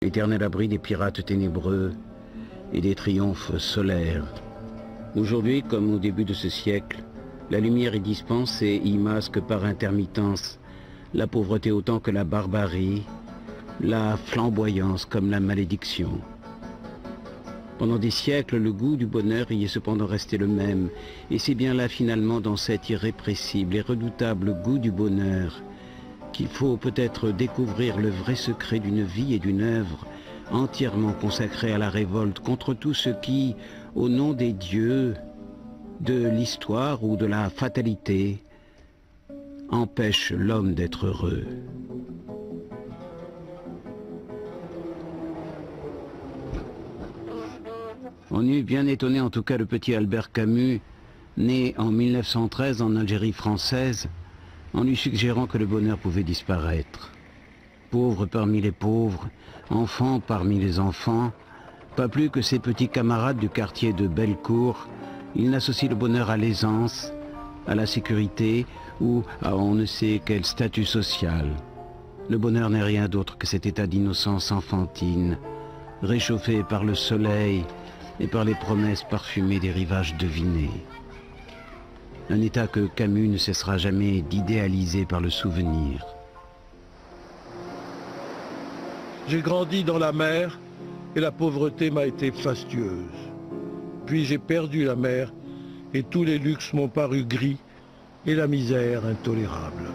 éternel abri des pirates ténébreux et des triomphes solaires. Aujourd'hui, comme au début de ce siècle, la lumière y dispense et y masque par intermittence la pauvreté autant que la barbarie, la flamboyance comme la malédiction. Pendant des siècles, le goût du bonheur y est cependant resté le même, et c'est bien là finalement dans cet irrépressible et redoutable goût du bonheur qu'il faut peut-être découvrir le vrai secret d'une vie et d'une œuvre entièrement consacrée à la révolte contre tout ce qui, au nom des dieux, de l'histoire ou de la fatalité, empêche l'homme d'être heureux. On eût bien étonné en tout cas le petit Albert Camus, né en 1913 en Algérie française, en lui suggérant que le bonheur pouvait disparaître. Pauvre parmi les pauvres, enfant parmi les enfants, pas plus que ses petits camarades du quartier de Bellecour, il n'associe le bonheur à l'aisance, à la sécurité ou à on ne sait quel statut social. Le bonheur n'est rien d'autre que cet état d'innocence enfantine, réchauffé par le soleil et par les promesses parfumées des rivages devinés. Un état que Camus ne cessera jamais d'idéaliser par le souvenir. J'ai grandi dans la mer et la pauvreté m'a été fastueuse. Puis j'ai perdu la mer et tous les luxes m'ont paru gris et la misère intolérable.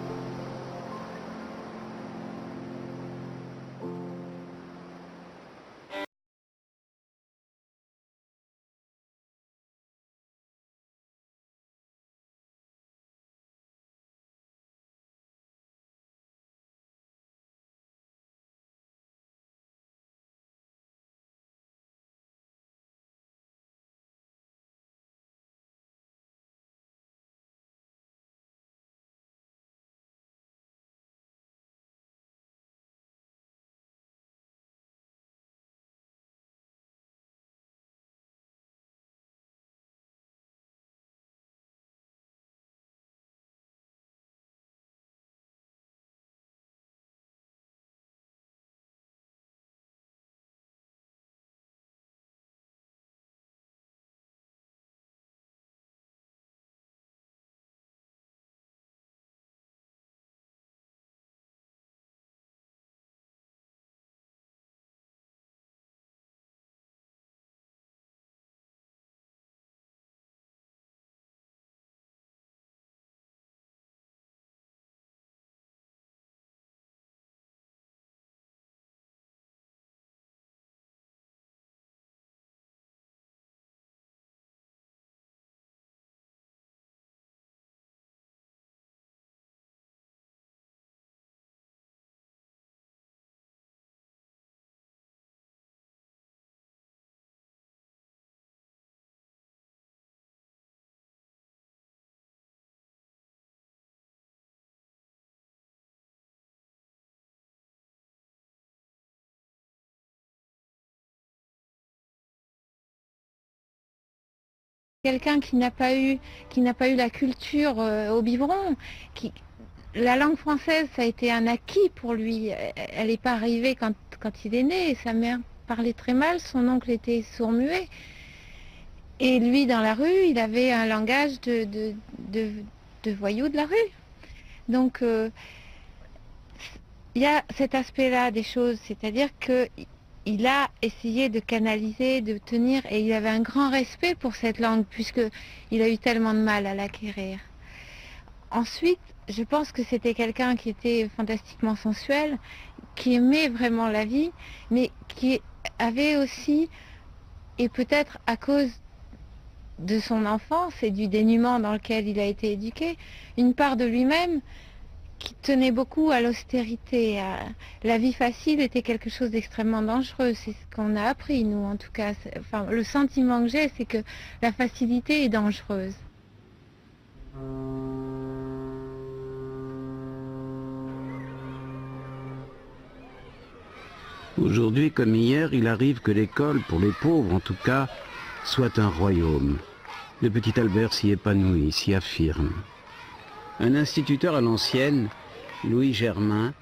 Quelqu'un qui n'a pas eu la culture au biberon, la langue française, ça a été un acquis pour lui. Elle n'est pas arrivée quand il est né. Sa mère parlait très mal, son oncle était sourd-muet. Et lui, dans la rue, il avait un langage de voyou de la rue. Donc, il y a cet aspect-là des choses, c'est-à-dire que il a essayé de canaliser, de tenir, et il avait un grand respect pour cette langue, puisqu'il a eu tellement de mal à l'acquérir. Ensuite, je pense que c'était quelqu'un qui était fantastiquement sensuel, qui aimait vraiment la vie, mais qui avait aussi, et peut-être à cause de son enfance et du dénuement dans lequel il a été éduqué, une part de lui-même qui tenait beaucoup à l'austérité. La vie facile était quelque chose d'extrêmement dangereux. C'est ce qu'on a appris, nous, en tout cas. Enfin, le sentiment que j'ai, c'est que la facilité est dangereuse. Aujourd'hui comme hier, il arrive que l'école, pour les pauvres en tout cas, soit un royaume. Le petit Albert s'y épanouit, s'y affirme. Un instituteur à l'ancienne, Louis Germain,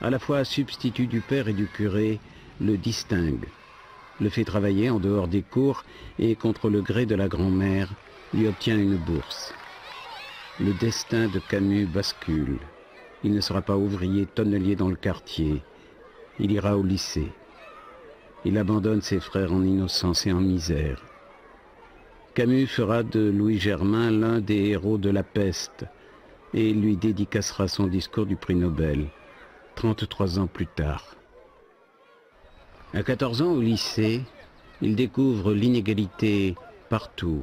à la fois substitut du père et du curé, le distingue, le fait travailler en dehors des cours et, contre le gré de la grand-mère, lui obtient une bourse. Le destin de Camus bascule. Il ne sera pas ouvrier tonnelier dans le quartier. Il ira au lycée. Il abandonne ses frères en innocence et en misère. Camus fera de Louis Germain l'un des héros de la peste et lui dédicacera son discours du prix Nobel, 33 ans plus tard. À 14 ans au lycée, il découvre l'inégalité partout,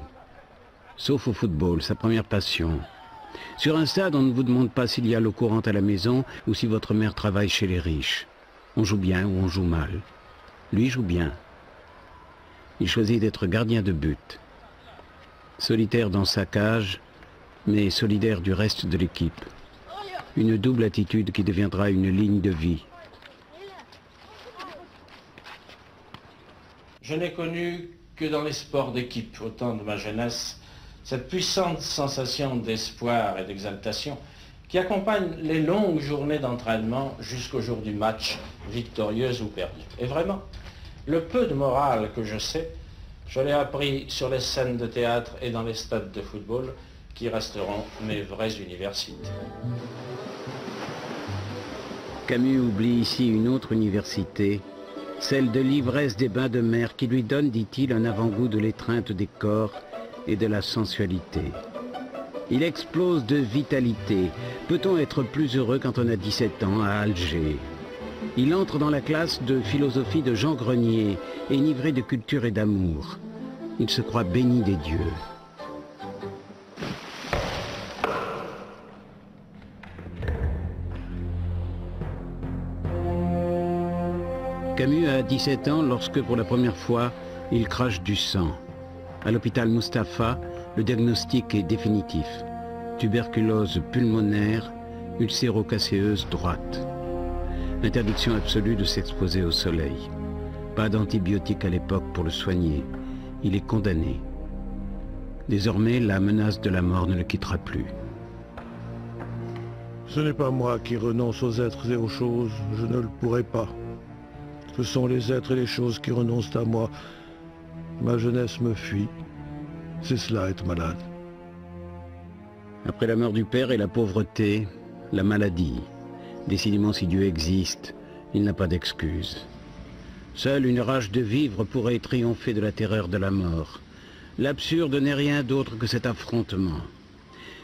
sauf au football, sa première passion. Sur un stade, on ne vous demande pas s'il y a l'eau courante à la maison ou si votre mère travaille chez les riches. On joue bien ou on joue mal. Lui joue bien. Il choisit d'être gardien de but. Solitaire dans sa cage, mais solidaire du reste de l'équipe. Une double attitude qui deviendra une ligne de vie. Je n'ai connu que dans les sports d'équipe, au temps de ma jeunesse, cette puissante sensation d'espoir et d'exaltation qui accompagne les longues journées d'entraînement jusqu'au jour du match, victorieuse ou perdue. Et vraiment, le peu de morale que je sais, je l'ai appris sur les scènes de théâtre et dans les stades de football qui resteront mes vraies universités. Camus oublie ici une autre université, celle de l'ivresse des bains de mer qui lui donne, dit-il, un avant-goût de l'étreinte des corps et de la sensualité. Il explose de vitalité. Peut-on être plus heureux quand on a 17 ans à Alger? Il entre dans la classe de philosophie de Jean Grenier, enivré de culture et d'amour. Il se croit béni des dieux. Camus a 17 ans lorsque, pour la première fois, il crache du sang. À l'hôpital Mustapha, le diagnostic est définitif. Tuberculose pulmonaire, ulcéro-caséeuse droite. Interdiction absolue de s'exposer au soleil. Pas d'antibiotiques à l'époque pour le soigner. Il est condamné. Désormais, la menace de la mort ne le quittera plus. Ce n'est pas moi qui renonce aux êtres et aux choses, je ne le pourrai pas. Ce sont les êtres et les choses qui renoncent à moi. Ma jeunesse me fuit. C'est cela, être malade. Après la mort du père et la pauvreté, la maladie. Décidément, si Dieu existe, il n'a pas d'excuse. Seule une rage de vivre pourrait triompher de la terreur de la mort. L'absurde n'est rien d'autre que cet affrontement.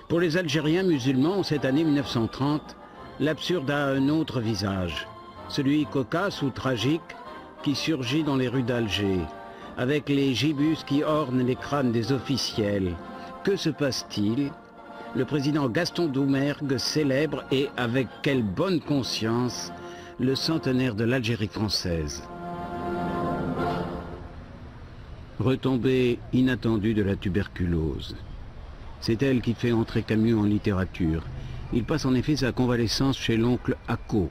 Pour les Algériens musulmans, en cette année 1930, l'absurde a un autre visage. Celui cocasse ou tragique qui surgit dans les rues d'Alger, avec les gibus qui ornent les crânes des officiels. Que se passe-t-il? Le président Gaston Doumergue célèbre, et avec quelle bonne conscience, le centenaire de l'Algérie française. Retombée inattendue de la tuberculose. C'est elle qui fait entrer Camus en littérature. Il passe en effet sa convalescence chez l'oncle Acco,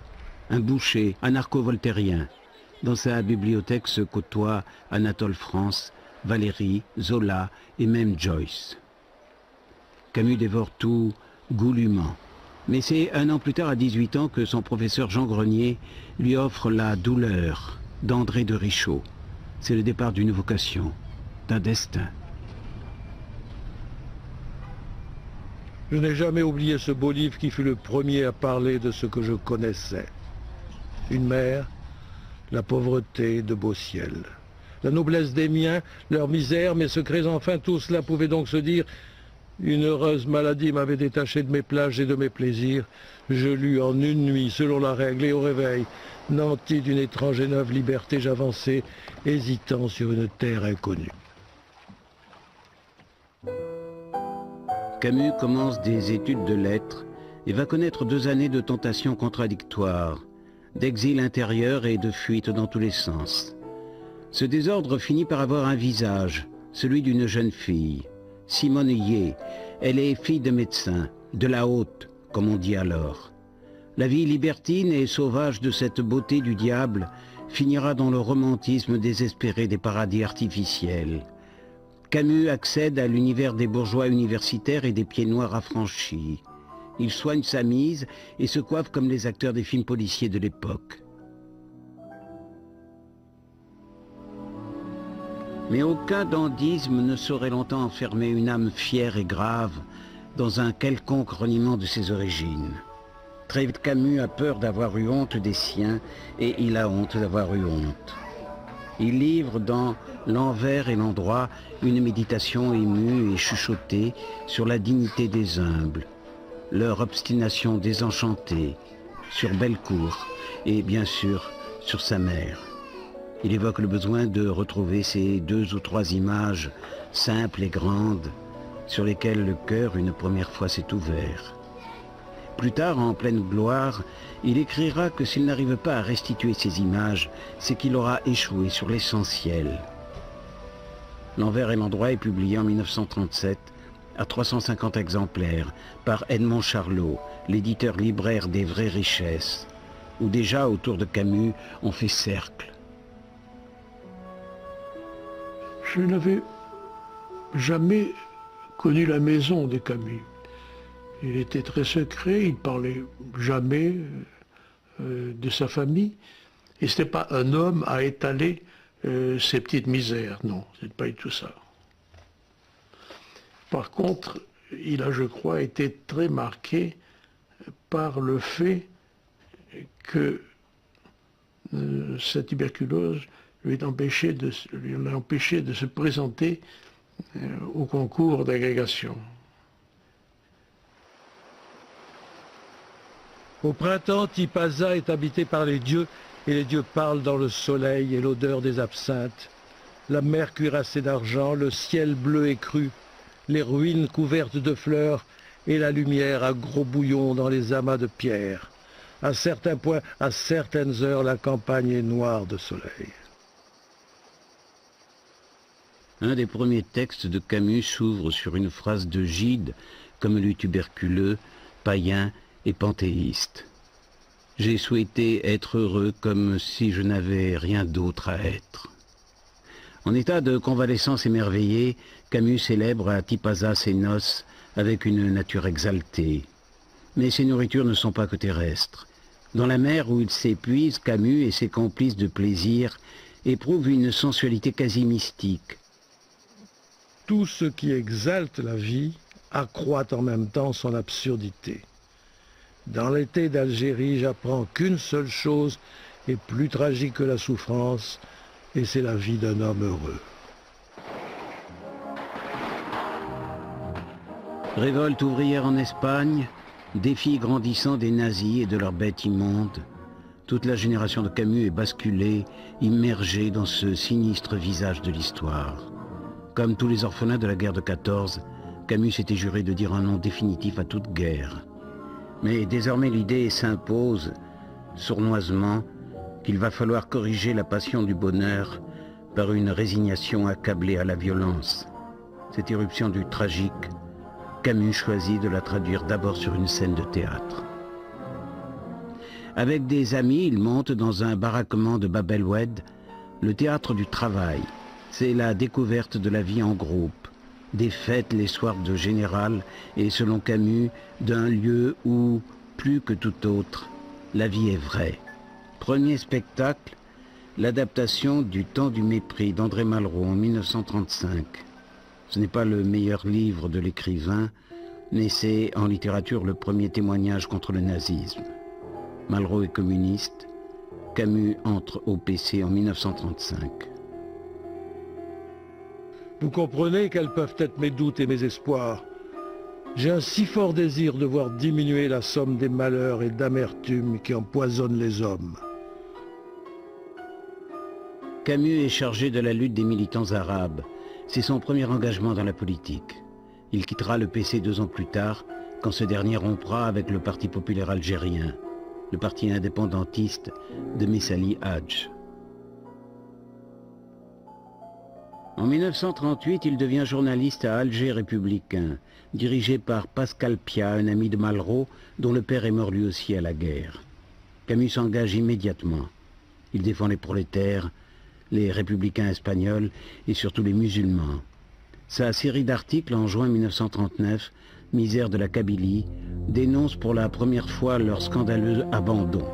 un boucher anarcho-voltairien. Dans sa bibliothèque se côtoient Anatole France, Valéry, Zola et même Joyce. Camus dévore tout goulûment. Mais c'est un an plus tard, à 18 ans, que son professeur Jean Grenier lui offre La douleur d'André de Richaud. C'est le départ d'une vocation, d'un destin. Je n'ai jamais oublié ce beau livre qui fut le premier à parler de ce que je connaissais. Une mère, la pauvreté de beau ciel. La noblesse des miens, leur misère, mes secrets, enfin tout cela pouvait donc se dire. Une heureuse maladie m'avait détaché de mes plages et de mes plaisirs. Je lus en une nuit, selon la règle, et au réveil, nanti d'une étrange et neuve liberté, j'avançais, hésitant sur une terre inconnue. Camus commence des études de lettres et va connaître 2 années de tentations contradictoires, d'exil intérieur et de fuite dans tous les sens. Ce désordre finit par avoir un visage, celui d'une jeune fille. Simone Yé, elle est fille de médecin, de la haute, comme on dit alors. La vie libertine et sauvage de cette beauté du diable finira dans le romantisme désespéré des paradis artificiels. Camus accède à l'univers des bourgeois universitaires et des pieds noirs affranchis. Il soigne sa mise et se coiffe comme les acteurs des films policiers de l'époque. Mais aucun dandysme ne saurait longtemps enfermer une âme fière et grave dans un quelconque reniement de ses origines. Très vite, Camus a peur d'avoir eu honte des siens et il a honte d'avoir eu honte. Il livre dans L'envers et l'endroit une méditation émue et chuchotée sur la dignité des humbles, leur obstination désenchantée, sur Bellecour et bien sûr sur sa mère. Il évoque le besoin de retrouver ces 2 ou 3 images simples et grandes sur lesquelles le cœur une première fois s'est ouvert. Plus tard, en pleine gloire, il écrira que s'il n'arrive pas à restituer ces images, c'est qu'il aura échoué sur l'essentiel. L'envers et l'endroit est publié en 1937 à 350 exemplaires par Edmond Charlot, l'éditeur libraire des vraies richesses, où déjà autour de Camus on fait cercle. Je n'avais jamais connu la maison de Camus. Il était très secret, il ne parlait jamais de sa famille. Et ce n'était pas un homme à étaler ses petites misères, non, ce n'est pas du tout ça. Par contre, il a, je crois, été très marqué par le fait que sa tuberculose lui a empêché de se présenter au concours d'agrégation. Au printemps, Tipaza est habité par les dieux, et les dieux parlent dans le soleil et l'odeur des absinthes. La mer cuirassée d'argent, le ciel bleu et cru, les ruines couvertes de fleurs, et la lumière à gros bouillons dans les amas de pierre. À certains points, à certaines heures, la campagne est noire de soleil. Un des premiers textes de Camus s'ouvre sur une phrase de Gide, comme le tuberculeux, païen et panthéiste. J'ai souhaité être heureux comme si je n'avais rien d'autre à être. En état de convalescence émerveillée, Camus célèbre à Tipaza ses noces avec une nature exaltée. Mais ses nourritures ne sont pas que terrestres. Dans la mer où il s'épuise, Camus et ses complices de plaisir éprouvent une sensualité quasi mystique. Tout ce qui exalte la vie accroît en même temps son absurdité. Dans l'été d'Algérie, j'apprends qu'une seule chose est plus tragique que la souffrance, et c'est la vie d'un homme heureux. Révolte ouvrière en Espagne, défi grandissant des nazis et de leurs bêtes immondes. Toute la génération de Camus est basculée, immergée dans ce sinistre visage de l'histoire. Comme tous les orphelins de la guerre de 14, Camus s'était juré de dire un nom définitif à toute guerre. Mais désormais l'idée s'impose, sournoisement, qu'il va falloir corriger la passion du bonheur par une résignation accablée à la violence. Cette irruption du tragique, Camus choisit de la traduire d'abord sur une scène de théâtre. Avec des amis, il monte dans un baraquement de Bab el-Oued le théâtre du travail. C'est la découverte de la vie en groupe, des fêtes les soirs de général et, selon Camus, d'un lieu où, plus que tout autre, la vie est vraie. Premier spectacle, l'adaptation du Temps du mépris d'André Malraux en 1935. Ce n'est pas le meilleur livre de l'écrivain, mais c'est en littérature le premier témoignage contre le nazisme. Malraux est communiste, Camus entre au PC en 1935. Vous comprenez quels peuvent être mes doutes et mes espoirs. J'ai un si fort désir de voir diminuer la somme des malheurs et d'amertume qui empoisonnent les hommes. Camus est chargé de la lutte des militants arabes. C'est son premier engagement dans la politique. Il quittera le PC 2 ans plus tard, quand ce dernier rompra avec le Parti populaire algérien, le parti indépendantiste de Messali Hadj. En 1938, il devient journaliste à Alger Républicain, dirigé par Pascal Piat, un ami de Malraux, dont le père est mort lui aussi à la guerre. Camus s'engage immédiatement. Il défend les prolétaires, les républicains espagnols et surtout les musulmans. Sa série d'articles en juin 1939, Misère de la Kabylie, dénonce pour la première fois leur scandaleux abandon.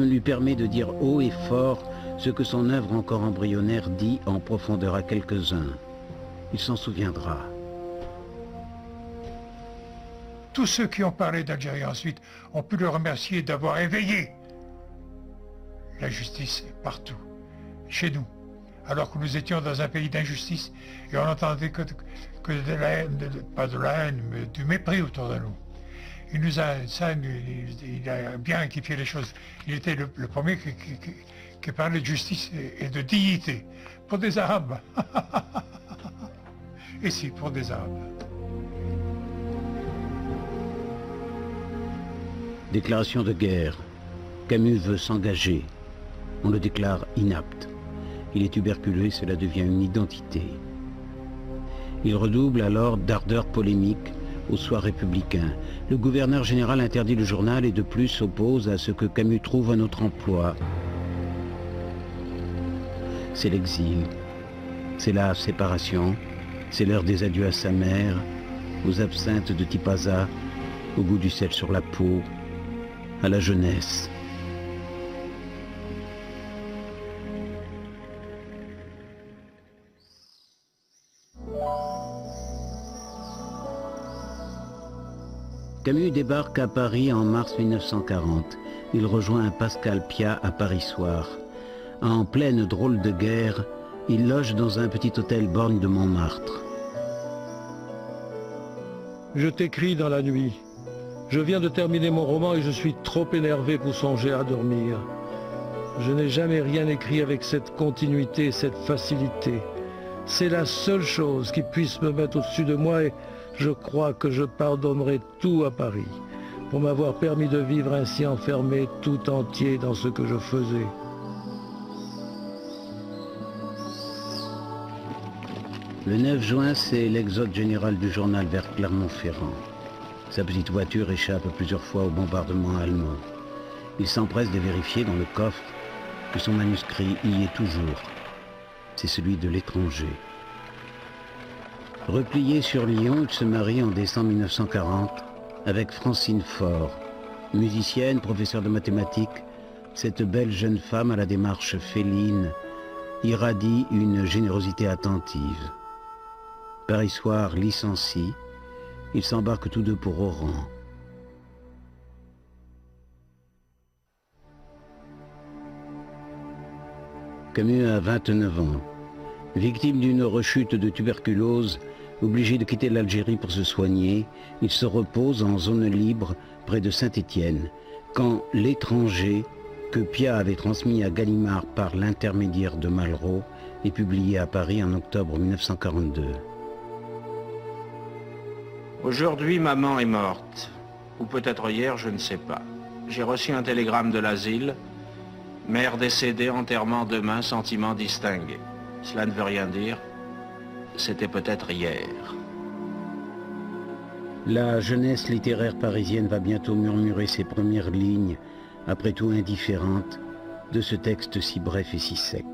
lui permet de dire haut et fort ce que son œuvre encore embryonnaire dit en profondeur à quelques-uns. Il s'en souviendra. Tous ceux qui ont parlé d'Algérie ensuite ont pu le remercier d'avoir éveillé la justice partout, chez nous, alors que nous étions dans un pays d'injustice et on n'entendait que de la haine, pas de la haine, mais du mépris autour de nous. Il a bien rectifié les choses. Il était le premier qui parlait de justice et de dignité pour des Arabes. Et si, pour des Arabes. Déclaration de guerre. Camus veut s'engager. On le déclare inapte. Il est tuberculeux et cela devient une identité. Il redouble alors d'ardeur polémique au soir républicain. Le gouverneur général interdit le journal et de plus s'oppose à ce que Camus trouve un autre emploi. C'est l'exil, c'est la séparation, c'est l'heure des adieux à sa mère, aux absinthes de Tipaza, au goût du sel sur la peau, à la jeunesse. Camus débarque à Paris en mars 1940. Il rejoint Pascal Piat à Paris Soir. En pleine drôle de guerre, il loge dans un petit hôtel borgne de Montmartre. Je t'écris dans la nuit. Je viens de terminer mon roman et je suis trop énervé pour songer à dormir. Je n'ai jamais rien écrit avec cette continuité, cette facilité. C'est la seule chose qui puisse me mettre au-dessus de moi et je crois que je pardonnerai tout à Paris pour m'avoir permis de vivre ainsi enfermé tout entier dans ce que je faisais. Le 9 juin, c'est l'exode général du journal vers Clermont-Ferrand. Sa petite voiture échappe plusieurs fois au bombardement allemand. Il s'empresse de vérifier dans le coffre que son manuscrit y est toujours. C'est celui de l'étranger. Replié sur Lyon, il se marie en décembre 1940 avec Francine Faure. Musicienne, professeure de mathématiques, cette belle jeune femme à la démarche féline irradie une générosité attentive. Paris Soir licencie, ils s'embarquent tous deux pour Oran. Camus a 29 ans. Victime d'une rechute de tuberculose, obligé de quitter l'Algérie pour se soigner, il se repose en zone libre près de Saint-Étienne, quand L'étranger, que Piat avait transmis à Gallimard par l'intermédiaire de Malraux, est publié à Paris en octobre 1942. Aujourd'hui, maman est morte. Ou peut-être hier, je ne sais pas. J'ai reçu un télégramme de l'asile. Mère décédée, enterrement demain, sentiment distingué. Cela ne veut rien dire. C'était peut-être hier. La jeunesse littéraire parisienne va bientôt murmurer ses premières lignes, après tout indifférentes, de ce texte si bref et si sec.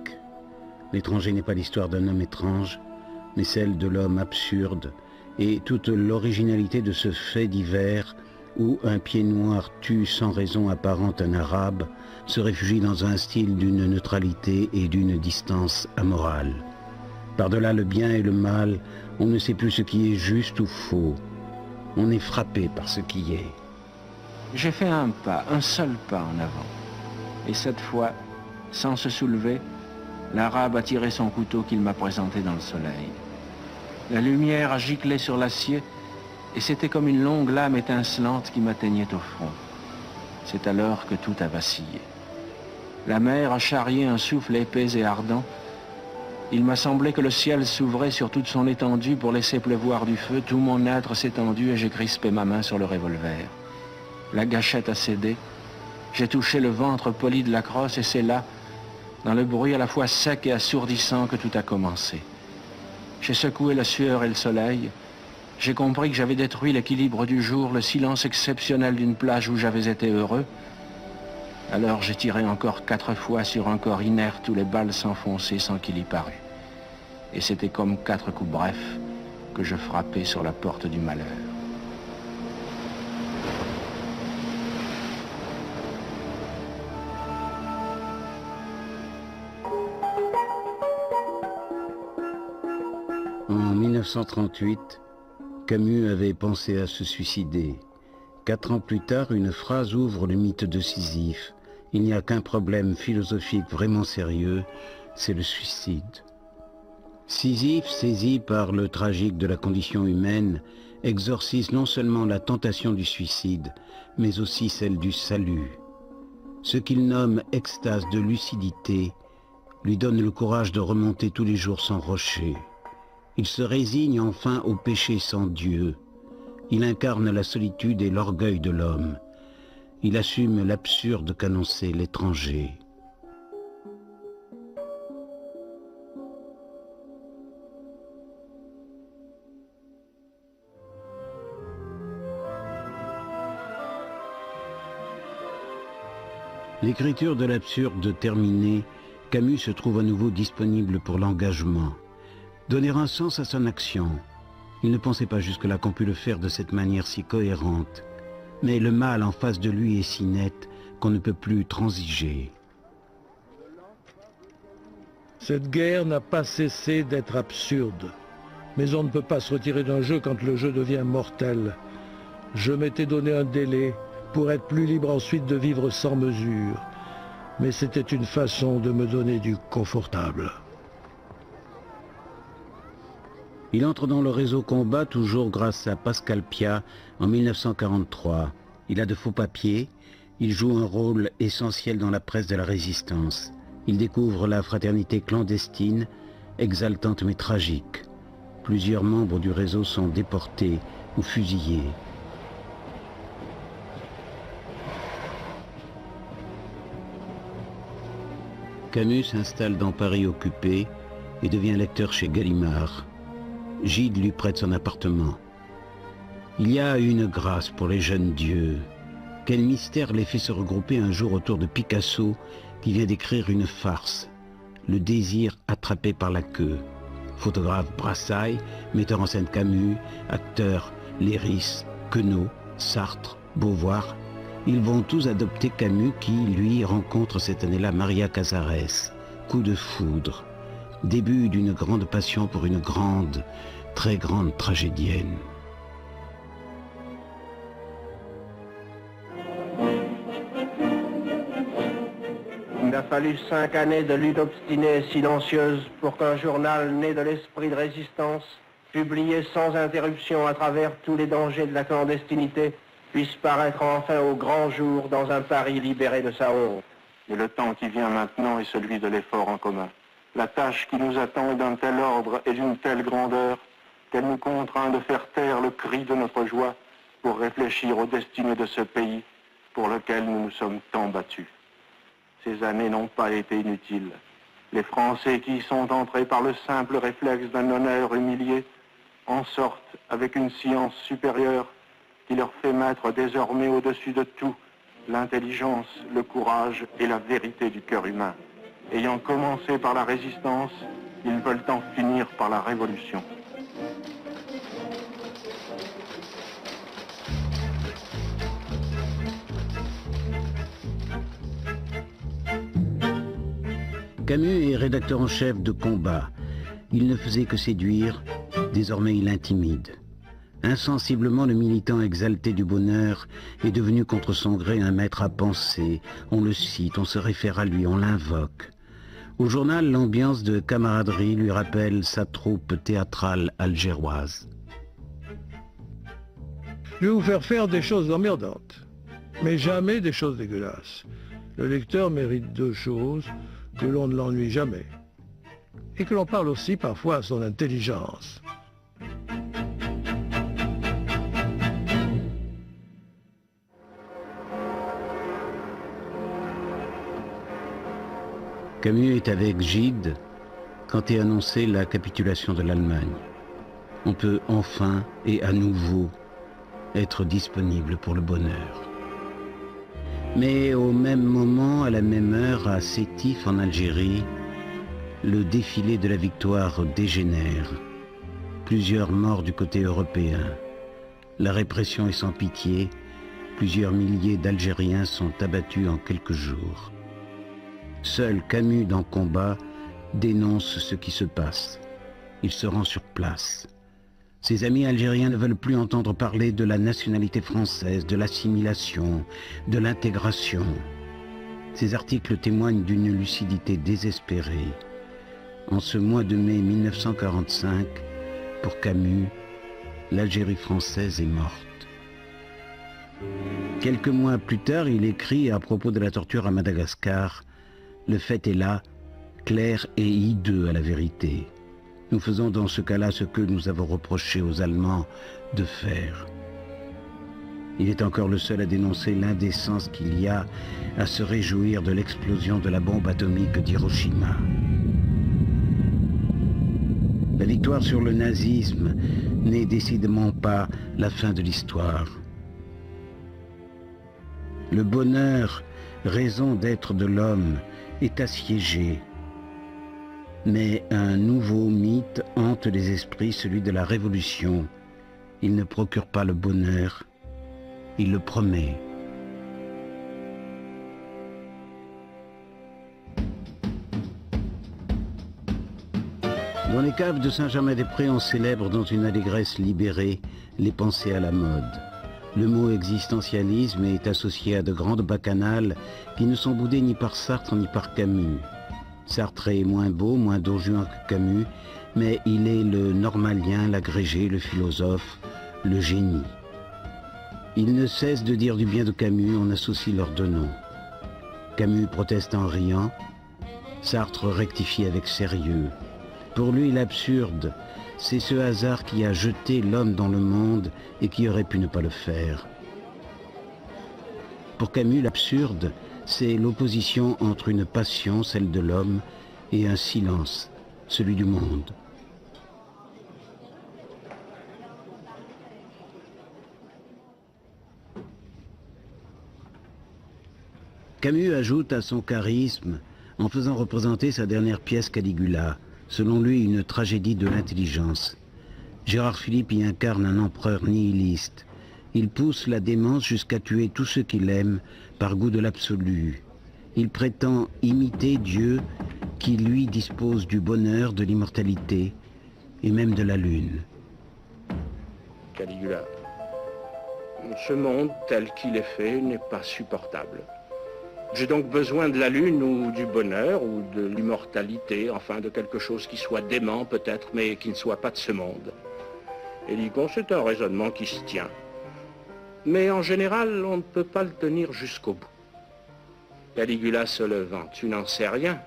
L'étranger n'est pas l'histoire d'un homme étrange, mais celle de l'homme absurde, et toute l'originalité de ce fait divers où un pied noir tue sans raison apparente un arabe, se réfugie dans un style d'une neutralité et d'une distance amorale. Par-delà le bien et le mal, on ne sait plus ce qui est juste ou faux. On est frappé par ce qui est. J'ai fait un pas, un seul pas en avant. Et cette fois, sans se soulever, l'arabe a tiré son couteau qu'il m'a présenté dans le soleil. La lumière a giclé sur l'acier et c'était comme une longue lame étincelante qui m'atteignait au front. C'est alors que tout a vacillé. La mer a charrié un souffle épais et ardent. Il m'a semblé que le ciel s'ouvrait sur toute son étendue pour laisser pleuvoir du feu. Tout mon être s'est tendu et j'ai crispé ma main sur le revolver. La gâchette a cédé. J'ai touché le ventre poli de la crosse et c'est là, dans le bruit à la fois sec et assourdissant, que tout a commencé. J'ai secoué la sueur et le soleil. J'ai compris que j'avais détruit l'équilibre du jour, le silence exceptionnel d'une plage où j'avais été heureux. Alors j'ai tiré encore 4 fois sur un corps inerte où les balles s'enfonçaient sans qu'il y parût. Et c'était comme 4 coups brefs que je frappais sur la porte du malheur. En 1938, Camus avait pensé à se suicider. 4 ans plus tard, une phrase ouvre le mythe de Sisyphe. Il n'y a qu'un problème philosophique vraiment sérieux, c'est le suicide. Sisyphe, saisi par le tragique de la condition humaine, exorcise non seulement la tentation du suicide, mais aussi celle du salut. Ce qu'il nomme extase de lucidité lui donne le courage de remonter tous les jours sans rocher. Il se résigne enfin au péché sans Dieu. Il incarne la solitude et l'orgueil de l'homme. Il assume l'absurde qu'annonçait l'étranger. L'écriture de l'absurde terminée, Camus se trouve à nouveau disponible pour l'engagement. Donner un sens à son action. Il ne pensait pas jusque-là qu'on pût le faire de cette manière si cohérente. Mais le mal en face de lui est si net qu'on ne peut plus transiger. Cette guerre n'a pas cessé d'être absurde. Mais on ne peut pas se retirer d'un jeu quand le jeu devient mortel. Je m'étais donné un délai pour être plus libre ensuite de vivre sans mesure. Mais c'était une façon de me donner du confortable. Il entre dans le réseau Combat toujours grâce à Pascal Piat en 1943. Il a de faux papiers, il joue un rôle essentiel dans la presse de la résistance. Il découvre la fraternité clandestine, exaltante mais tragique. Plusieurs membres du réseau sont déportés ou fusillés. Camus s'installe dans Paris occupé et devient lecteur chez Gallimard. Gide lui prête son appartement. Il y a une grâce pour les jeunes dieux. Quel mystère les fait se regrouper un jour autour de Picasso qui vient d'écrire une farce, Le désir attrapé par la queue. Photographe Brassailles, metteur en scène Camus, acteur Léris, Queneau, Sartre, Beauvoir. Ils vont tous adopter Camus qui, lui, rencontre cette année-là Maria Casares. Coup de foudre. Début d'une grande passion pour une grande, très grande tragédienne. Il a fallu 5 années de lutte obstinée et silencieuse pour qu'un journal né de l'esprit de résistance, publié sans interruption à travers tous les dangers de la clandestinité, puisse paraître enfin au grand jour dans un Paris libéré de sa honte. Et le temps qui vient maintenant est celui de l'effort en commun. La tâche qui nous attend est d'un tel ordre et d'une telle grandeur qu'elle nous contraint de faire taire le cri de notre joie pour réfléchir aux destinées de ce pays pour lequel nous nous sommes tant battus. Ces années n'ont pas été inutiles. Les Français qui y sont entrés par le simple réflexe d'un honneur humilié en sortent avec une science supérieure qui leur fait mettre désormais au-dessus de tout l'intelligence, le courage et la vérité du cœur humain. Ayant commencé par la résistance, ils veulent en finir par la révolution. Camus est rédacteur en chef de Combat. Il ne faisait que séduire, désormais il intimide. Insensiblement, le militant exalté du bonheur est devenu contre son gré un maître à penser. On le cite, on se réfère à lui, on l'invoque. Au journal, l'ambiance de camaraderie lui rappelle sa troupe théâtrale algéroise. Je vais vous faire des choses emmerdantes, mais jamais des choses dégueulasses. Le lecteur mérite 2 choses, que l'on ne l'ennuie jamais, et que l'on parle aussi parfois à son intelligence. Camus est avec Gide quand est annoncée la capitulation de l'Allemagne. On peut enfin et à nouveau être disponible pour le bonheur. Mais au même moment, à la même heure, à Sétif en Algérie, le défilé de la victoire dégénère. Plusieurs morts du côté européen. La répression est sans pitié. Plusieurs milliers d'Algériens sont abattus en quelques jours. Seul Camus dans Combat dénonce ce qui se passe. il se rend sur place. Ses amis algériens ne veulent plus entendre parler de la nationalité française, de l'assimilation, de l'intégration. Ces articles témoignent d'une lucidité désespérée. En ce mois de mai 1945, pour Camus, l'Algérie française est morte. Quelques mois plus tard, il écrit à propos de la torture à Madagascar, « Le fait est là, clair et hideux à la vérité. Nous faisons dans ce cas-là ce que nous avons reproché aux Allemands de faire. » Il est encore le seul à dénoncer l'indécence qu'il y a à se réjouir de l'explosion de la bombe atomique d'Hiroshima. La victoire sur le nazisme n'est décidément pas la fin de l'histoire. Le bonheur, raison d'être de l'homme, est assiégé. Mais un nouveau mythe hante les esprits, celui de la révolution. Il ne procure pas le bonheur, il le promet. Dans les caves de Saint-Germain-des-Prés, on célèbre dans une allégresse libérée les pensées à la mode. Le mot existentialisme est associé à de grandes bacchanales qui ne sont boudées ni par Sartre ni par Camus. Sartre est moins beau, moins don Juan que Camus, mais il est le normalien, l'agrégé, le philosophe, le génie. Il ne cesse de dire du bien de Camus, on associe leurs deux noms. Camus proteste en riant, Sartre rectifie avec sérieux. Pour lui, l'absurde, c'est ce hasard qui a jeté l'homme dans le monde et qui aurait pu ne pas le faire. Pour Camus, l'absurde, c'est l'opposition entre une passion, celle de l'homme, et un silence, celui du monde. Camus ajoute à son charisme en faisant représenter sa dernière pièce Caligula, selon lui une tragédie de l'intelligence. Gérard Philippe y incarne un empereur nihiliste. Il pousse la démence jusqu'à tuer tous ceux qu'il aime par goût de l'absolu. Il prétend imiter Dieu qui lui dispose du bonheur, de l'immortalité et même de la lune. Caligula, ce monde tel qu'il est fait n'est pas supportable. J'ai donc besoin de la lune ou du bonheur ou de l'immortalité, enfin de quelque chose qui soit dément peut-être, mais qui ne soit pas de ce monde. Hélicon, c'est un raisonnement qui se tient. Mais en général, on ne peut pas le tenir jusqu'au bout. Caligula se levant, tu n'en sais rien.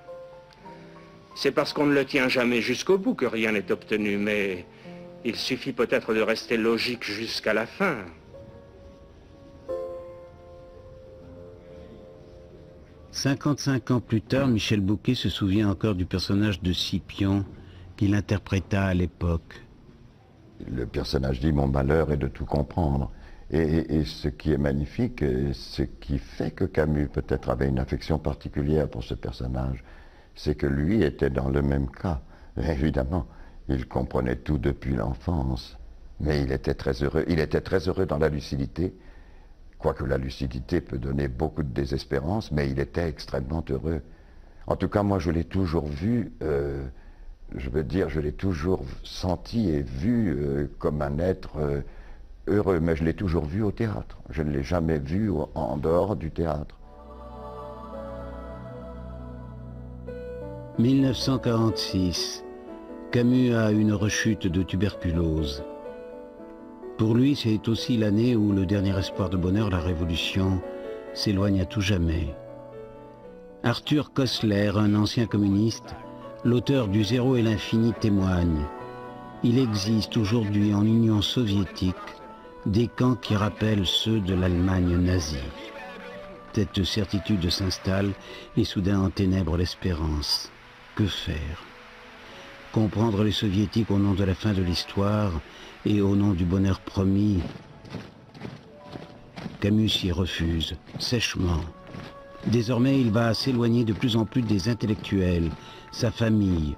C'est parce qu'on ne le tient jamais jusqu'au bout que rien n'est obtenu, mais il suffit peut-être de rester logique jusqu'à la fin. « 55 ans plus tard, Michel Bouquet se souvient encore du personnage de Scipion qu'il interpréta à l'époque. Le personnage dit « Mon malheur est de tout comprendre ». Et ce qui est magnifique, et ce qui fait que Camus peut-être avait une affection particulière pour ce personnage, c'est que lui était dans le même cas. Évidemment, il comprenait tout depuis l'enfance, mais il était très heureux. Il était très heureux dans la lucidité, quoique la lucidité peut donner beaucoup de désespérance, mais il était extrêmement heureux. En tout cas, moi, je l'ai toujours vu, je veux dire, je l'ai toujours senti et vu comme un être heureux, mais je l'ai toujours vu au théâtre. Je ne l'ai jamais vu en dehors du théâtre. 1946, Camus a une rechute de tuberculose. Pour lui, c'est aussi l'année où le dernier espoir de bonheur, la Révolution, s'éloigne à tout jamais. Arthur Koestler, un ancien communiste, l'auteur du Zéro et l'infini, témoigne. Il existe aujourd'hui en Union soviétique des camps qui rappellent ceux de l'Allemagne nazie. Cette certitude s'installe et soudain enténèbre l'espérance. Que faire? Comprendre les soviétiques au nom de la fin de l'histoire et au nom du bonheur promis? Camus s'y refuse, sèchement. Désormais, il va s'éloigner de plus en plus des intellectuels, sa famille,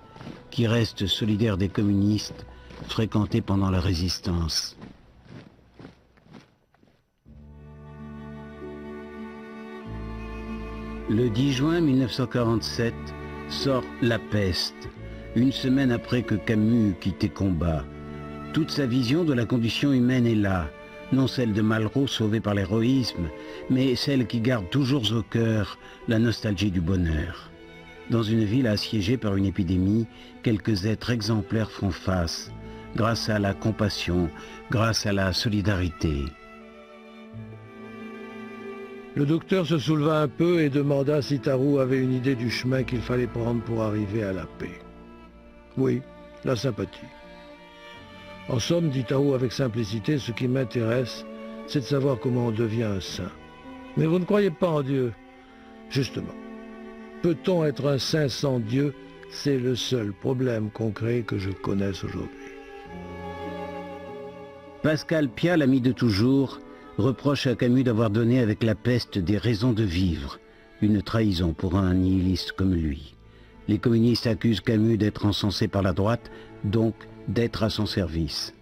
qui reste solidaire des communistes, fréquentés pendant la résistance. Le 10 juin 1947 sort La Peste, Une semaine après que Camus eut quitté Combat, toute sa vision de la condition humaine est là, non celle de Malraux sauvé par l'héroïsme, mais celle qui garde toujours au cœur la nostalgie du bonheur. Dans une ville assiégée par une épidémie, quelques êtres exemplaires font face, grâce à la compassion, grâce à la solidarité. Le docteur se souleva un peu et demanda si Tarou avait une idée du chemin qu'il fallait prendre pour arriver à la paix. Oui, la sympathie. En somme, dit Tarou avec simplicité, ce qui m'intéresse, c'est de savoir comment on devient un saint. Mais vous ne croyez pas en Dieu? Justement. Peut-on être un saint sans Dieu? C'est le seul problème concret que je connaisse aujourd'hui. Pascal Piat, l'ami de toujours, reproche à Camus d'avoir donné avec la peste des raisons de vivre, une trahison pour un nihiliste comme lui. Les communistes accusent Camus d'être encensé par la droite, donc d'être à son service.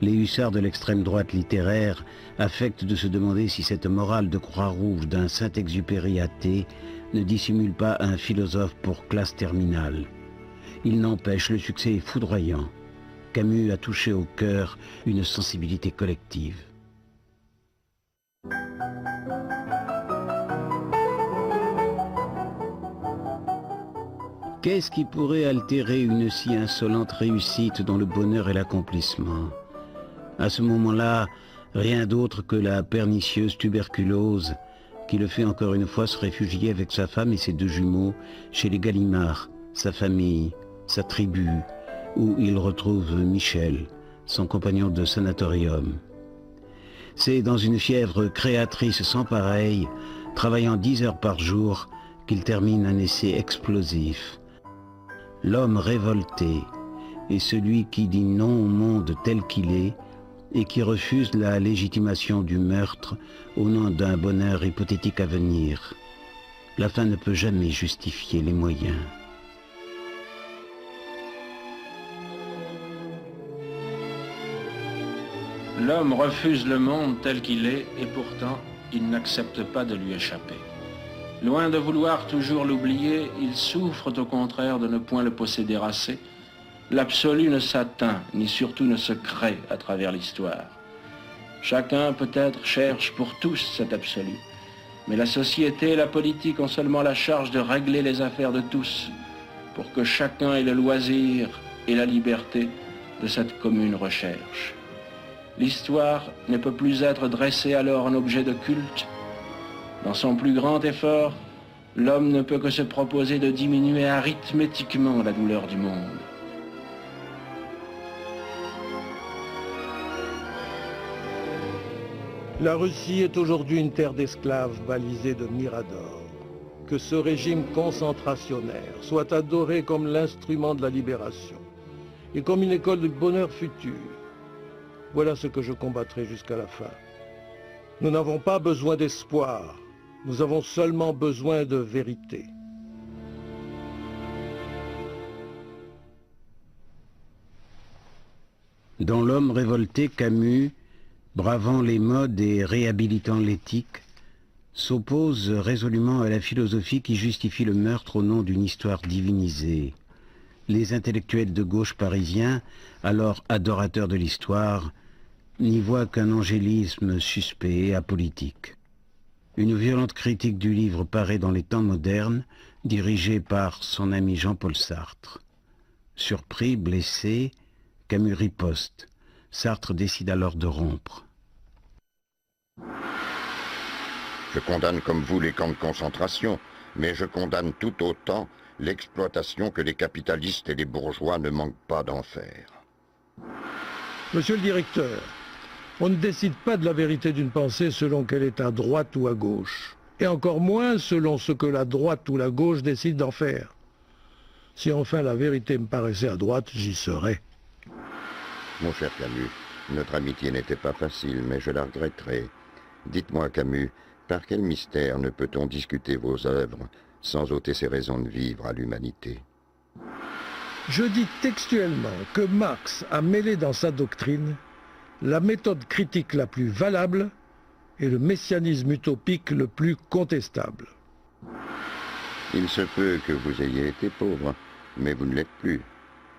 Les hussards de l'extrême droite littéraire affectent de se demander si cette morale de Croix-Rouge d'un Saint-Exupéry athée ne dissimule pas un philosophe pour classe terminale. Il n'empêche, le succès est foudroyant. Camus a touché au cœur une sensibilité collective. Qu'est-ce qui pourrait altérer une si insolente réussite dont le bonheur est l'accomplissement? À ce moment-là, rien d'autre que la pernicieuse tuberculose qui le fait encore une fois se réfugier avec sa femme et ses deux jumeaux chez les Gallimard, sa famille, sa tribu, où il retrouve Michel, son compagnon de sanatorium. C'est dans une fièvre créatrice sans pareille, travaillant 10 heures par jour, qu'il termine un essai explosif. L'homme révolté est celui qui dit non au monde tel qu'il est et qui refuse la légitimation du meurtre au nom d'un bonheur hypothétique à venir. La fin ne peut jamais justifier les moyens. L'homme refuse le monde tel qu'il est et pourtant il n'accepte pas de lui échapper. Loin de vouloir toujours l'oublier, il souffre au contraire de ne point le posséder assez. L'absolu ne s'atteint, ni surtout ne se crée à travers l'histoire. Chacun peut-être cherche pour tous cet absolu, mais la société et la politique ont seulement la charge de régler les affaires de tous, pour que chacun ait le loisir et la liberté de cette commune recherche. L'histoire ne peut plus être dressée alors en objet de culte. Dans son plus grand effort, l'homme ne peut que se proposer de diminuer arithmétiquement la douleur du monde. La Russie est aujourd'hui une terre d'esclaves balisée de miradors. Que ce régime concentrationnaire soit adoré comme l'instrument de la libération et comme une école de bonheur futur. Voilà ce que je combattrai jusqu'à la fin. Nous n'avons pas besoin d'espoir, nous avons seulement besoin de vérité. Dans L'homme révolté, Camus, bravant les modes et réhabilitant l'éthique, s'oppose résolument à la philosophie qui justifie le meurtre au nom d'une histoire divinisée. Les intellectuels de gauche parisiens, alors adorateurs de l'histoire, n'y voient qu'un angélisme suspect et apolitique. Une violente critique du livre paraît dans Les Temps modernes, dirigée par son ami Jean-Paul Sartre. Surpris, blessé, Camus riposte. Sartre décide alors de rompre. Je condamne comme vous les camps de concentration, mais je condamne tout autant l'exploitation que les capitalistes et les bourgeois ne manquent pas d'en faire. Monsieur le directeur, on ne décide pas de la vérité d'une pensée selon qu'elle est à droite ou à gauche, et encore moins selon ce que la droite ou la gauche décide d'en faire. Si enfin la vérité me paraissait à droite, j'y serais. Mon cher Camus, notre amitié n'était pas facile, mais je la regretterai. Dites-moi, Camus, par quel mystère ne peut-on discuter vos œuvres sans ôter ses raisons de vivre à l'humanité? Je dis textuellement que Marx a mêlé dans sa doctrine la méthode critique la plus valable et le messianisme utopique le plus contestable. Il se peut que vous ayez été pauvre, mais vous ne l'êtes plus.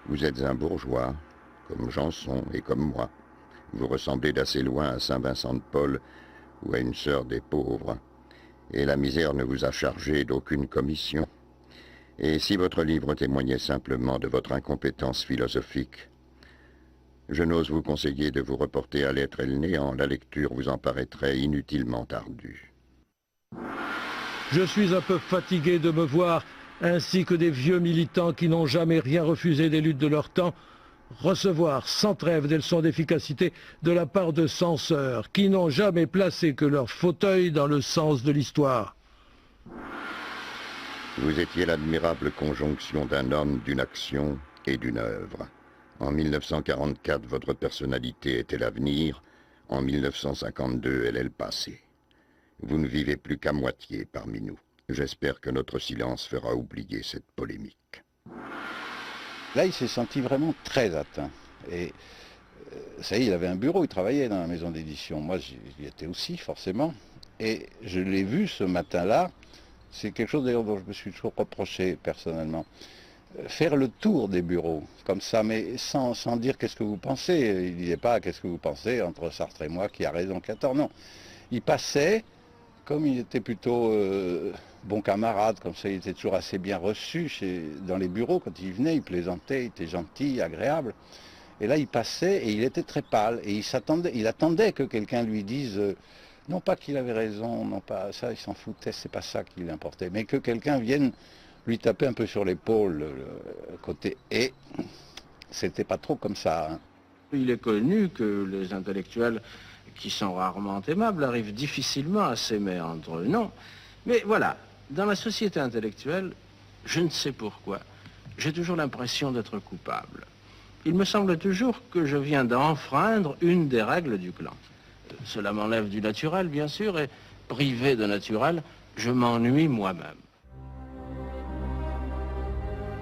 Vous êtes un bourgeois, comme Janson et comme moi. Vous ressemblez d'assez loin à Saint-Vincent de Paul ou à une sœur des pauvres. Et la misère ne vous a chargé d'aucune commission. Et si votre livre témoignait simplement de votre incompétence philosophique, je n'ose vous conseiller de vous reporter à l'être et le néant. La lecture vous en paraîtrait inutilement ardue. Je suis un peu fatigué de me voir, ainsi que des vieux militants qui n'ont jamais rien refusé des luttes de leur temps, recevoir sans trêve des leçons d'efficacité de la part de censeurs qui n'ont jamais placé que leur fauteuil dans le sens de l'histoire. Vous étiez l'admirable conjonction d'un homme, d'une action et d'une œuvre. En 1944, votre personnalité était l'avenir. En 1952, elle est le passé. Vous ne vivez plus qu'à moitié parmi nous. J'espère que notre silence fera oublier cette polémique. Là, il s'est senti vraiment très atteint. Et ça y est, il avait un bureau, il travaillait dans la maison d'édition. Moi, j'y étais aussi, forcément. Et je l'ai vu ce matin-là. C'est quelque chose d'ailleurs dont je me suis toujours reproché personnellement. Faire le tour des bureaux, comme ça, mais sans dire qu'est-ce que vous pensez. Il ne disait pas qu'est-ce que vous pensez entre Sartre et moi, qui a raison, qui a tort. Non. Il passait, comme il était plutôt bon camarade, comme ça, il était toujours assez bien reçu dans les bureaux. Quand il venait, il plaisantait, il était gentil, agréable. Et là, il passait et il était très pâle. Et il attendait que quelqu'un lui dise... non pas qu'il avait raison, non pas ça, il s'en foutait, c'est pas ça qui l'importait, mais que quelqu'un vienne lui taper un peu sur l'épaule, le côté « et », c'était pas trop comme ça. Hein. Il est connu que les intellectuels, qui sont rarement aimables, arrivent difficilement à s'aimer entre eux. Non, mais voilà, dans la société intellectuelle, je ne sais pourquoi, j'ai toujours l'impression d'être coupable. Il me semble toujours que je viens d'enfreindre une des règles du clan. Cela m'enlève du naturel, bien sûr, et privé de naturel, je m'ennuie moi-même.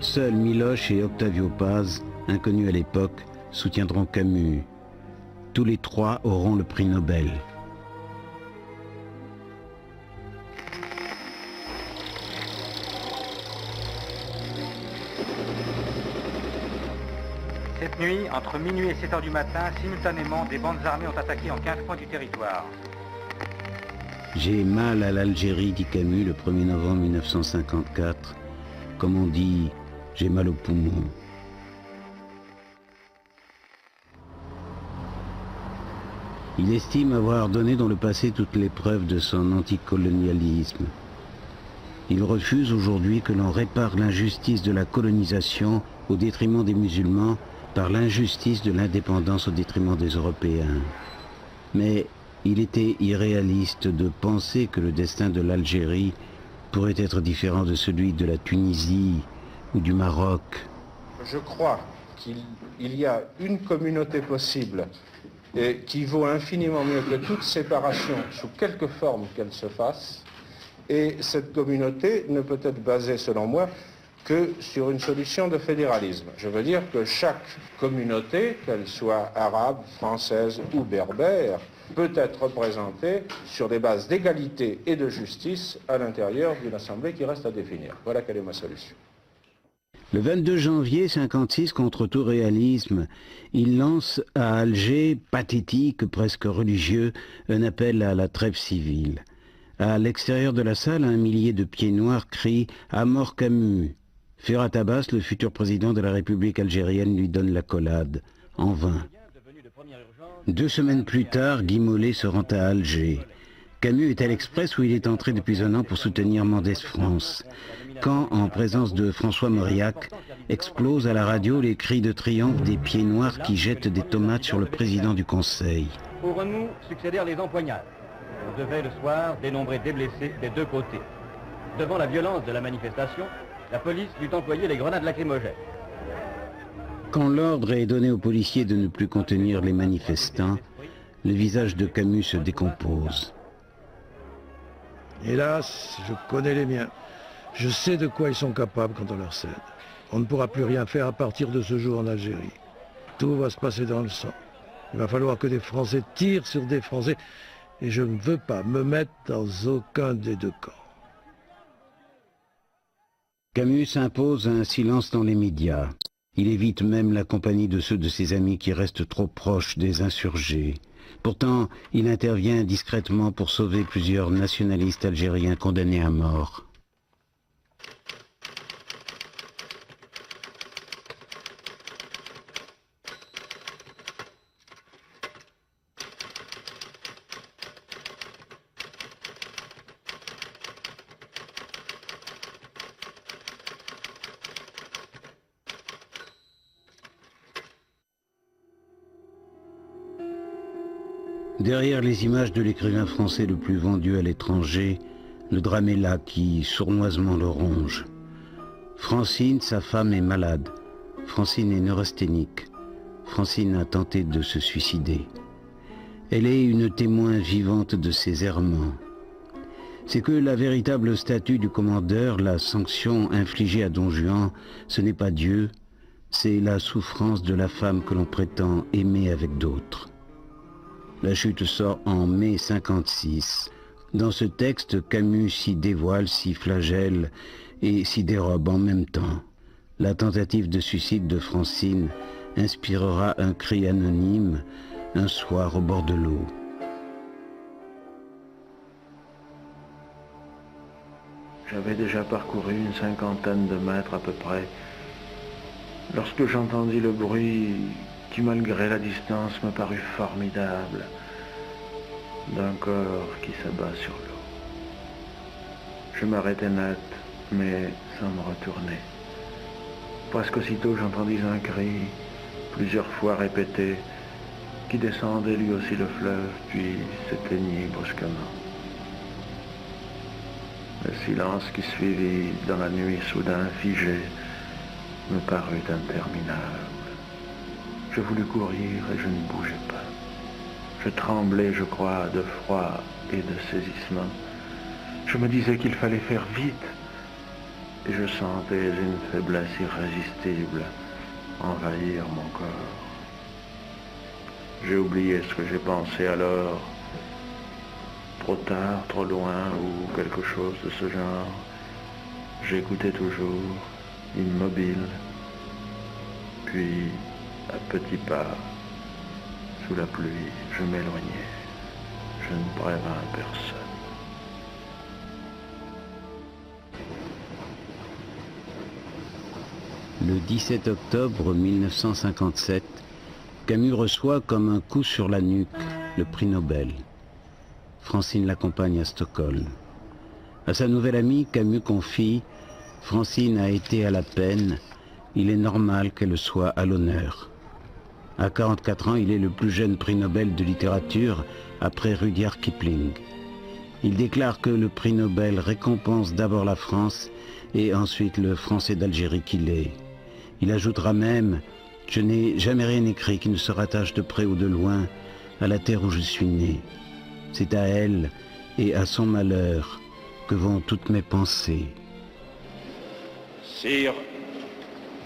Seuls Miloche et Octavio Paz, inconnus à l'époque, soutiendront Camus. Tous les trois auront le prix Nobel. Cette nuit, entre minuit et 7 h du matin, simultanément, des bandes armées ont attaqué en 15 points du territoire. J'ai mal à l'Algérie, dit Camus le 1er novembre 1954. Comme on dit, j'ai mal au poumon. Il estime avoir donné dans le passé toutes les preuves de son anticolonialisme. Il refuse aujourd'hui que l'on répare l'injustice de la colonisation au détriment des musulmans par l'injustice de l'indépendance au détriment des Européens. Mais il était irréaliste de penser que le destin de l'Algérie pourrait être différent de celui de la Tunisie ou du Maroc. Je crois qu'il y a une communauté possible et qui vaut infiniment mieux que toute séparation, sous quelque forme qu'elle se fasse. Et cette communauté ne peut être basée, selon moi, que sur une solution de fédéralisme. Je veux dire que chaque communauté, qu'elle soit arabe, française ou berbère, peut être représentée sur des bases d'égalité et de justice à l'intérieur d'une assemblée qui reste à définir. Voilà quelle est ma solution. Le 22 janvier 1956, contre tout réalisme, il lance à Alger, pathétique, presque religieux, un appel à la trêve civile. À l'extérieur de la salle, un millier de pieds noirs crient « À mort Camus !» Ferhat Abbas, le futur président de la République algérienne, lui donne l'accolade, en vain. 2 semaines plus tard, Guy Mollet se rend à Alger. Camus est à l'Express où il est entré depuis un an pour soutenir Mendès France. Quand, en présence de François Mauriac, explosent à la radio les cris de triomphe des pieds noirs qui jettent des tomates sur le président du Conseil. Au remous succédèrent les empoignades. On devait le soir dénombrer des blessés des deux côtés. Devant la violence de la manifestation, la police dut employer les grenades lacrymogènes. Quand l'ordre est donné aux policiers de ne plus contenir les manifestants, le visage de Camus se décompose. Hélas, je connais les miens. Je sais de quoi ils sont capables quand on leur cède. On ne pourra plus rien faire à partir de ce jour en Algérie. Tout va se passer dans le sang. Il va falloir que des Français tirent sur des Français. Et je ne veux pas me mettre dans aucun des deux camps. Camus impose un silence dans les médias. Il évite même la compagnie de ceux de ses amis qui restent trop proches des insurgés. Pourtant, il intervient discrètement pour sauver plusieurs nationalistes algériens condamnés à mort. Derrière les images de l'écrivain français le plus vendu à l'étranger, le drame est là qui sournoisement le ronge. Francine, sa femme, est malade. Francine est neurasthénique. Francine a tenté de se suicider. Elle est une témoin vivante de ses errements. C'est que la véritable statue du commandeur, la sanction infligée à Don Juan, ce n'est pas Dieu, c'est la souffrance de la femme que l'on prétend aimer avec d'autres. La chute sort en mai 56. Dans ce texte, Camus s'y dévoile, s'y flagelle et s'y dérobe en même temps. La tentative de suicide de Francine inspirera un cri anonyme un soir au bord de l'eau. J'avais déjà parcouru une 50aine de mètres à peu près, lorsque j'entendis le bruit qui, malgré la distance, me parut formidable, d'un corps qui s'abat sur l'eau. Je m'arrêtai net, mais sans me retourner. Presque aussitôt, j'entendis un cri, plusieurs fois répété, qui descendait lui aussi le fleuve, puis s'éteignit brusquement. Le silence qui suivit dans la nuit soudain figée me parut interminable. Je voulus courir et je ne bougeais pas. Je tremblais, je crois, de froid et de saisissement. Je me disais qu'il fallait faire vite, et je sentais une faiblesse irrésistible envahir mon corps. J'ai oublié ce que j'ai pensé alors, trop tard, trop loin, ou quelque chose de ce genre. J'écoutais toujours, immobile, puis, à petits pas, sous la pluie, je m'éloignais. Je ne prévins personne. Le 17 octobre 1957, Camus reçoit comme un coup sur la nuque le prix Nobel. Francine l'accompagne à Stockholm. À sa nouvelle amie, Camus confie « Francine a été à la peine, il est normal qu'elle soit à l'honneur ». À 44 ans, il est le plus jeune prix Nobel de littérature après Rudyard Kipling. Il déclare que le prix Nobel récompense d'abord la France et ensuite le Français d'Algérie qu'il est. Il ajoutera même « Je n'ai jamais rien écrit qui ne se rattache de près ou de loin à la terre où je suis né. C'est à elle et à son malheur que vont toutes mes pensées. » Sire,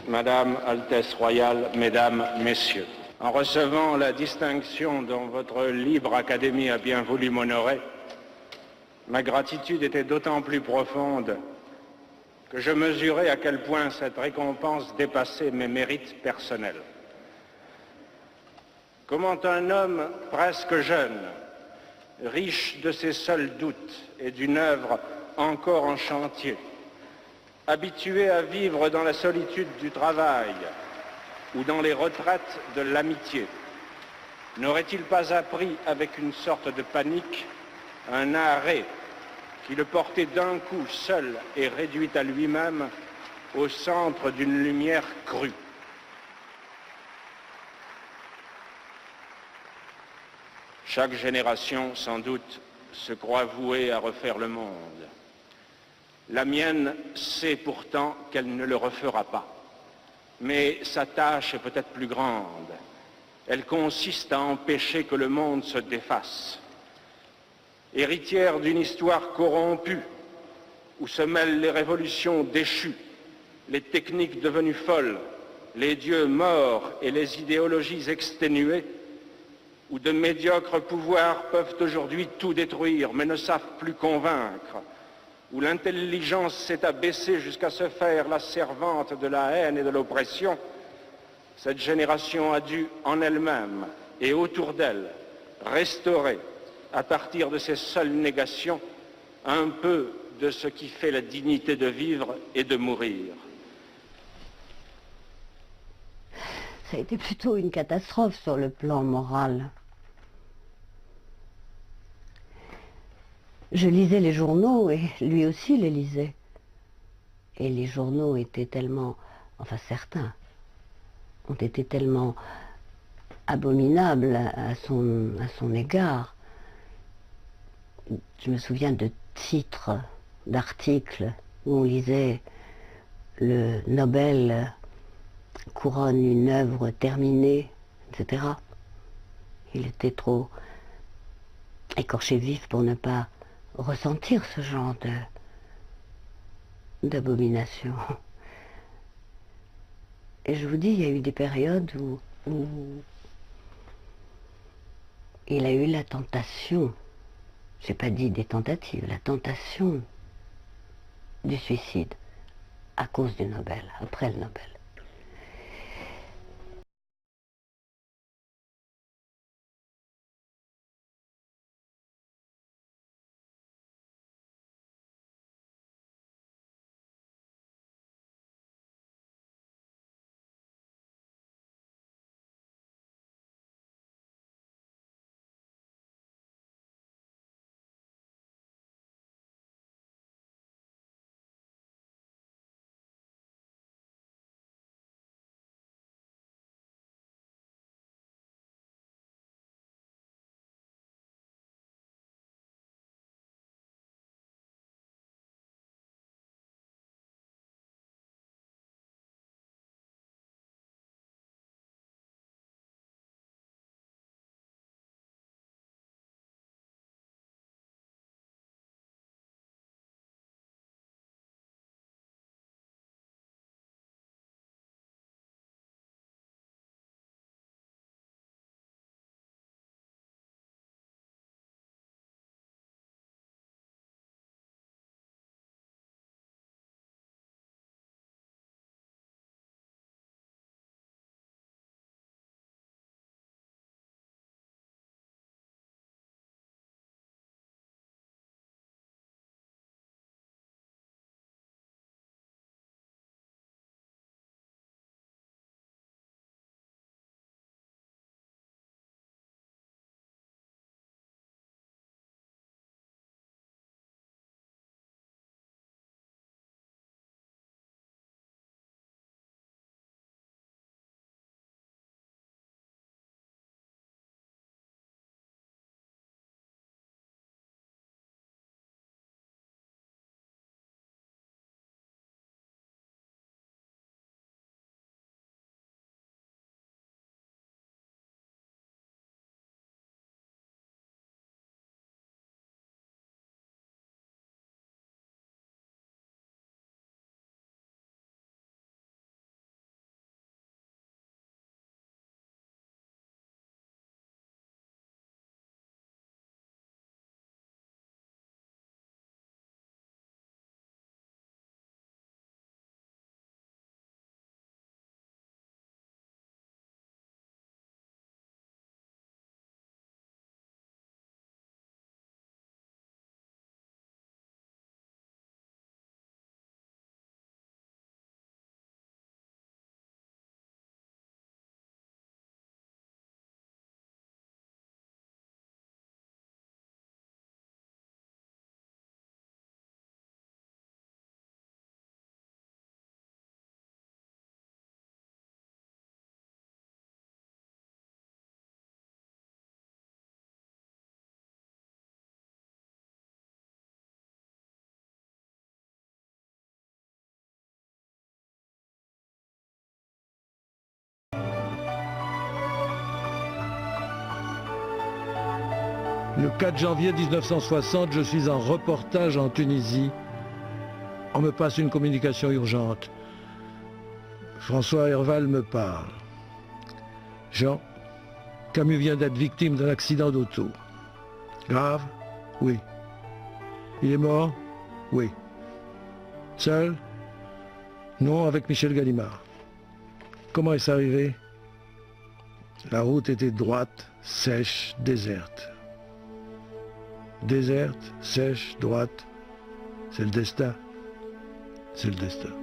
Madame, Altesse royale, Mesdames, Messieurs, en recevant la distinction dont votre libre académie a bien voulu m'honorer, ma gratitude était d'autant plus profonde que je mesurais à quel point cette récompense dépassait mes mérites personnels. Comment un homme presque jeune, riche de ses seuls doutes et d'une œuvre encore en chantier, habitué à vivre dans la solitude du travail ou dans les retraites de l'amitié, n'aurait-il pas appris avec une sorte de panique un arrêt qui le portait d'un coup seul et réduit à lui-même au centre d'une lumière crue? Chaque génération, sans doute, se croit vouée à refaire le monde. La mienne sait pourtant qu'elle ne le refera pas. Mais sa tâche est peut-être plus grande. Elle consiste à empêcher que le monde se défasse. Héritière d'une histoire corrompue, où se mêlent les révolutions déchues, les techniques devenues folles, les dieux morts et les idéologies exténuées, où de médiocres pouvoirs peuvent aujourd'hui tout détruire, mais ne savent plus convaincre, où l'intelligence s'est abaissée jusqu'à se faire la servante de la haine et de l'oppression, Cette génération a dû en elle-même et autour d'elle restaurer, à partir de ses seules négations, un peu de ce qui fait la dignité de vivre et de mourir. Ça a été plutôt une catastrophe sur le plan moral. Je lisais les journaux et lui aussi les lisait. Et les journaux étaient tellement, enfin certains, ont été tellement abominables à son égard. Je me souviens de titres, d'articles où on lisait le Nobel couronne une œuvre terminée, etc. Il était trop écorché vif pour ne pas ressentir ce genre d'abomination. Et je vous dis, il y a eu des périodes où il a eu la tentation, j'ai pas dit des tentatives, la tentation du suicide à cause du Nobel, après le Nobel. Le 4 janvier 1960, je suis en reportage en Tunisie. On me passe une communication urgente. François Herval me parle. Jean, Camus vient d'être victime d'un accident d'auto. Grave? Oui. Il est mort? Oui. Seul? Non, avec Michel Gallimard. Comment est-ce arrivé? La route était droite, sèche, déserte. Déserte, sèche, droite, c'est le destin. C'est le destin.